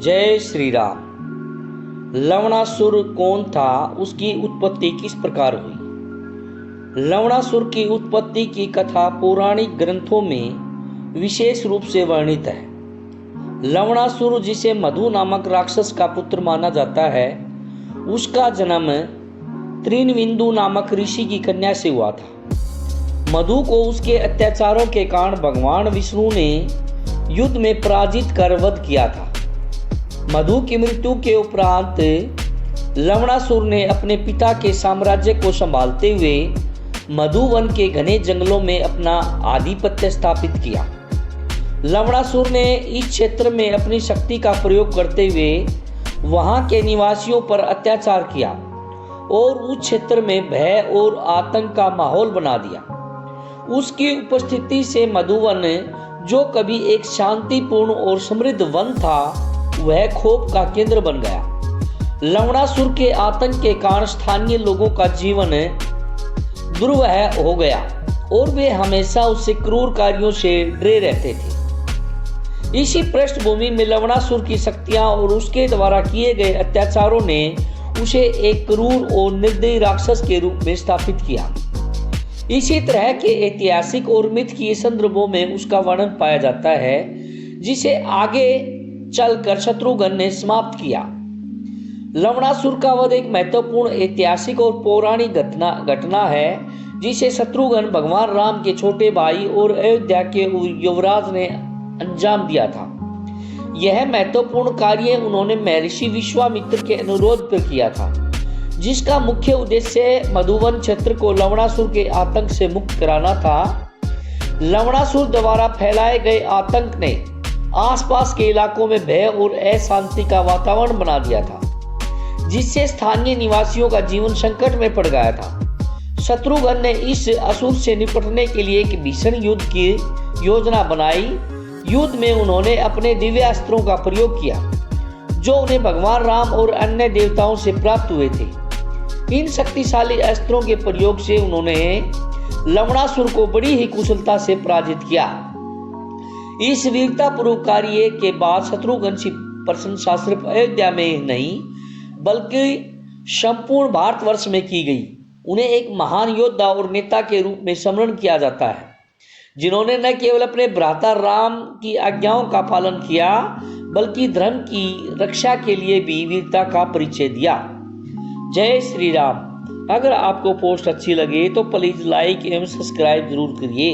जय श्री राम। लवणासुर कौन था, उसकी उत्पत्ति किस प्रकार हुई? लवणासुर की उत्पत्ति की कथा पौराणिक ग्रंथों में विशेष रूप से वर्णित है। लवणासुर, जिसे मधु नामक राक्षस का पुत्र माना जाता है, उसका जन्म त्रिनविंदु नामक ऋषि की कन्या से हुआ था। मधु को उसके अत्याचारों के कारण भगवान विष्णु ने युद्ध में पराजित कर वध किया था। मधु की मृत्यु के उपरांत लवणासुर ने अपने पिता के साम्राज्य को संभालते हुए मधुवन के घने जंगलों में अपना आधिपत्य स्थापित किया। लवणासुर ने इस क्षेत्र में अपनी शक्ति का प्रयोग करते हुए वहां के निवासियों पर अत्याचार किया और उस क्षेत्र में भय और आतंक का माहौल बना दिया। उसकी उपस्थिति से मधुवन, जो कभी एक शांतिपूर्ण और समृद्ध वन था, वह क्षोभ का केंद्र बन गया। लवणासुर के आतंक के कारण स्थानीय लोगों का जीवन दुर्वह हो गया और वे हमेशा उससे क्रूर कार्यों से डरे रहते थे। इसी पृष्ठभूमि में लवणासुर की शक्तियां और उसके द्वारा किए गए अत्याचारों ने उसे एक क्रूर और निर्दयी राक्षस के रूप में स्थापित किया। इसी तरह के ऐतिहासिक और मिथ के संदर्भों में उसका वर्णन पाया जाता है, जिसे आगे चलकर शत्रुघ्न ने समाप्त किया। लवणासुर का वध एक महत्वपूर्ण ऐतिहासिक और पौराणिक घटना है, जिसे शत्रुघ्न भगवान राम के छोटे भाई और अयोध्या के युवराज ने अंजाम दिया था। यह महत्वपूर्ण कार्य उन्होंने महर्षि विश्वामित्र के अनुरोध पर किया था, जिसका मुख्य उद्देश्य मधुवन क्षेत्र को लवणासुर के आतंक से मुक्त कराना था। लवणासुर द्वारा फैलाए गए आतंक ने आसपास के इलाकों में भय और अशांति का वातावरण बना दिया था, जिससे स्थानीय निवासियों का जीवन संकट में पड़ गया था। शत्रुघ्न ने इस असुर से निपटने के लिए एक भीषण युद्ध की योजना बनाई। युद्ध में उन्होंने अपने दिव्य अस्त्रों का प्रयोग किया, जो उन्हें भगवान राम और अन्य देवताओं से प्राप्त हुए थे। इन शक्तिशाली अस्त्रों के प्रयोग से उन्होंने लवणासुर को बड़ी ही कुशलता से पराजित किया। इस वीरतापूर्व कार्य के बाद शत्रुघ्न की प्रशंसा सिर्फ अयोध्या में नहीं, बल्कि संपूर्ण भारतवर्ष में की गई। उन्हें एक महान योद्धा और नेता के रूप में स्मरण किया जाता है, जिन्होंने न केवल अपने भ्राता राम की आज्ञाओं का पालन किया, बल्कि धर्म की रक्षा के लिए भी वीरता का परिचय दिया। जय श्री राम। अगर आपको पोस्ट अच्छी लगे तो प्लीज लाइक एवं सब्सक्राइब जरूर करिए।